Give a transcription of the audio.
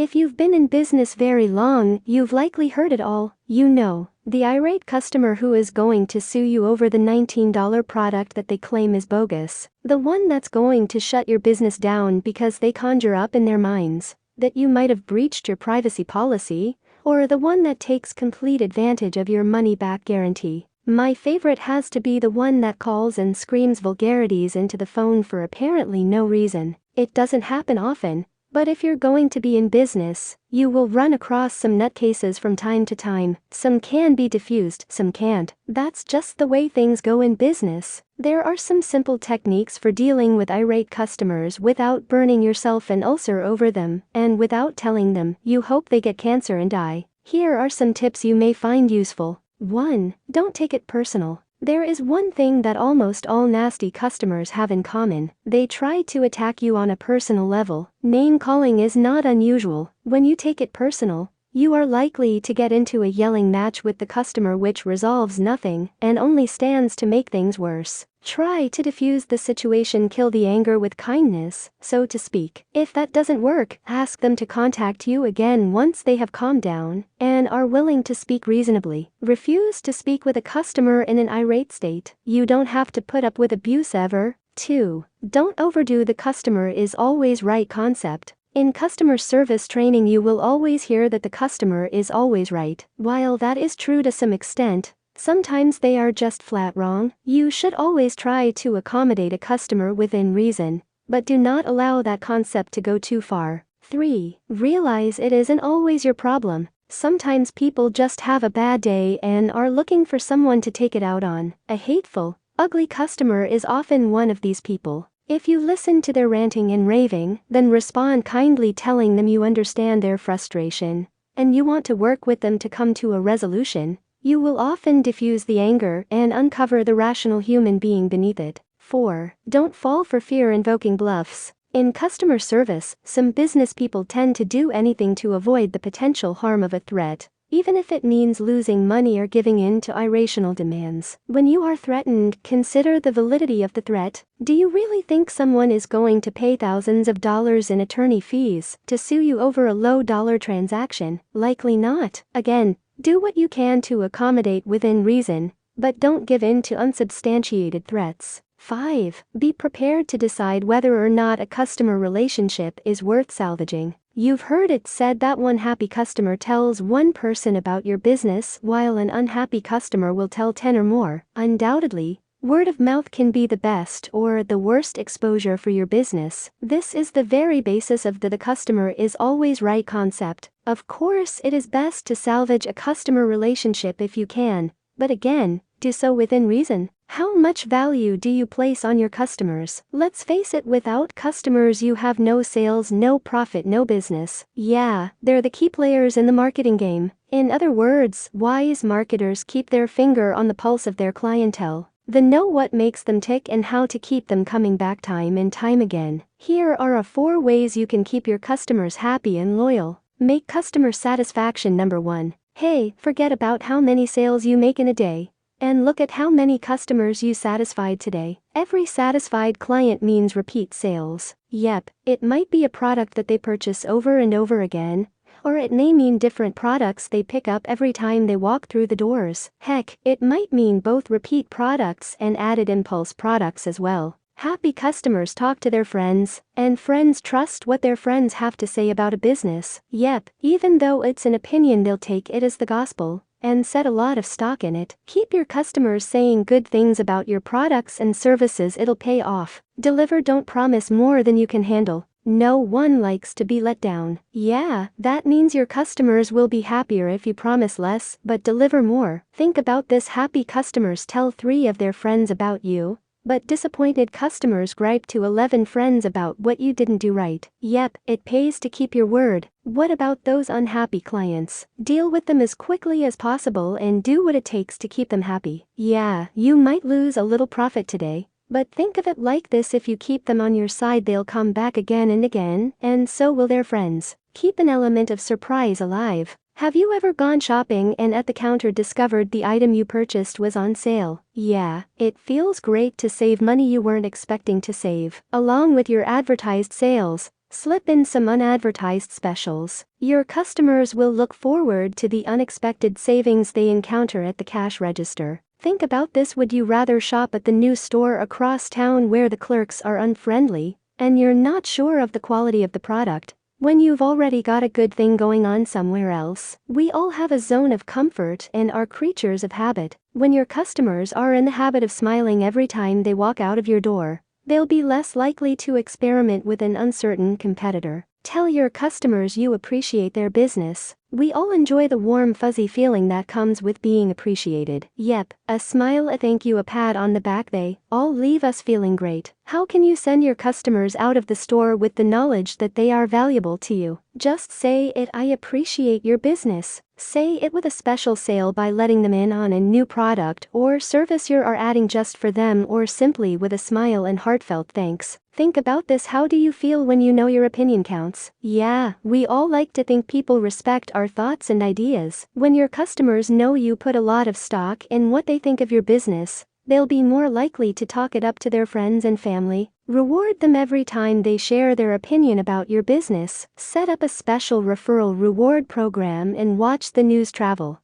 If you've been in business very long, you've likely heard it all. You know, the irate customer who is going to sue you over the $19 product that they claim is bogus. The one that's going to shut your business down because they conjure up in their minds that you might have breached your privacy policy, or the one that takes complete advantage of your money-back guarantee. My favorite has to be the one that calls and screams vulgarities into the phone for apparently no reason. It doesn't happen often, but if you're going to be in business, you will run across some nutcases from time to time. Some can be diffused, some can't. That's just the way things go in business. There are some simple techniques for dealing with irate customers without burning yourself an ulcer over them, and without telling them you hope they get cancer and die. Here are some tips you may find useful. 1. Don't take it personal. There is one thing that almost all nasty customers have in common. They try to attack you on a personal level. Name calling is not unusual. When you take it personal, you are likely to get into a yelling match with the customer, which resolves nothing and only stands to make things worse. Try to diffuse the situation, kill the anger with kindness, so to speak. If that doesn't work, ask them to contact you again once they have calmed down and are willing to speak reasonably. Refuse to speak with a customer in an irate state. You don't have to put up with abuse ever. 2. Don't overdo the customer is always right concept. In customer service training, you will always hear that the customer is always right. While that is true to some extent, sometimes they are just flat wrong. You should always try to accommodate a customer within reason, but do not allow that concept to go too far. 3. Realize it isn't always your problem. Sometimes people just have a bad day and are looking for someone to take it out on. A hateful, ugly customer is often one of these people. If you listen to their ranting and raving, then respond kindly, telling them you understand their frustration and you want to work with them to come to a resolution. You will often diffuse the anger and uncover the rational human being beneath it. 4. Don't fall for fear-invoking bluffs. In customer service, some business people tend to do anything to avoid the potential harm of a threat, even if it means losing money or giving in to irrational demands. When you are threatened, consider the validity of the threat. Do you really think someone is going to pay thousands of dollars in attorney fees to sue you over a low-dollar transaction? Likely not. Again, do what you can to accommodate within reason, but don't give in to unsubstantiated threats. 5. Be prepared to decide whether or not a customer relationship is worth salvaging. You've heard it said that one happy customer tells one person about your business, while an unhappy customer will tell 10 or more. Undoubtedly, word of mouth can be the best or the worst exposure for your business. This is the very basis of the customer is always right concept. Of course, it is best to salvage a customer relationship if you can, but again, do so within reason. How much value do you place on your customers? Let's face it, without customers you have no sales, no profit, no business. Yeah, they're the key players in the marketing game. In other words, wise marketers keep their finger on the pulse of their clientele. They know what makes them tick and how to keep them coming back time and time again. Here are 4 ways you can keep your customers happy and loyal. Make customer satisfaction number 1. Hey, forget about how many sales you make in a day, and look at how many customers you satisfied today. Every satisfied client means repeat sales. Yep, it might be a product that they purchase over and over again, or it may mean different products they pick up every time they walk through the doors. Heck, it might mean both repeat products and added impulse products as well. Happy customers talk to their friends, and friends trust what their friends have to say about a business. Yep, even though it's an opinion, they'll take it as the gospel and set a lot of stock in it. Keep your customers saying good things about your products and services. It'll pay off. Deliver. Don't promise more than you can handle. No one likes to be let down. Yeah, that means your customers will be happier if you promise less, but deliver more. Think about this. Happy customers tell 3 of their friends about you, but disappointed customers gripe to 11 friends about what you didn't do right. Yep, it pays to keep your word. What about those unhappy clients? Deal with them as quickly as possible and do what it takes to keep them happy. Yeah, you might lose a little profit today, but think of it like this: if you keep them on your side, they'll come back again and again, and so will their friends. Keep an element of surprise alive. Have you ever gone shopping and at the counter discovered the item you purchased was on sale? Yeah, it feels great to save money you weren't expecting to save. Along with your advertised sales, Slip in some unadvertised specials. Your customers will look forward to the unexpected savings they encounter at the cash register. Think about this: would you rather shop at the new store across town where the clerks are unfriendly, and you're not sure of the quality of the product, when you've already got a good thing going on somewhere else? We all have a zone of comfort and are creatures of habit. When your customers are in the habit of smiling every time they walk out of your door, they'll be less likely to experiment with an uncertain competitor. Tell your customers you appreciate their business. We all enjoy the warm fuzzy feeling that comes with being appreciated. Yep, a smile, a thank you, a pat on the back, they all leave us feeling great. How can you send your customers out of the store with the knowledge that they are valuable to you? Just say it: I appreciate your business. Say it with a special sale by letting them in on a new product or service you are adding just for them, or simply with a smile and heartfelt thanks. Think about this: how do you feel when you know your opinion counts? Yeah, we all like to think people respect our thoughts and ideas. When your customers know you put a lot of stock in what they think of your business, they'll be more likely to talk it up to their friends and family. Reward them every time they share their opinion about your business. Set up a special referral reward program and watch the news travel.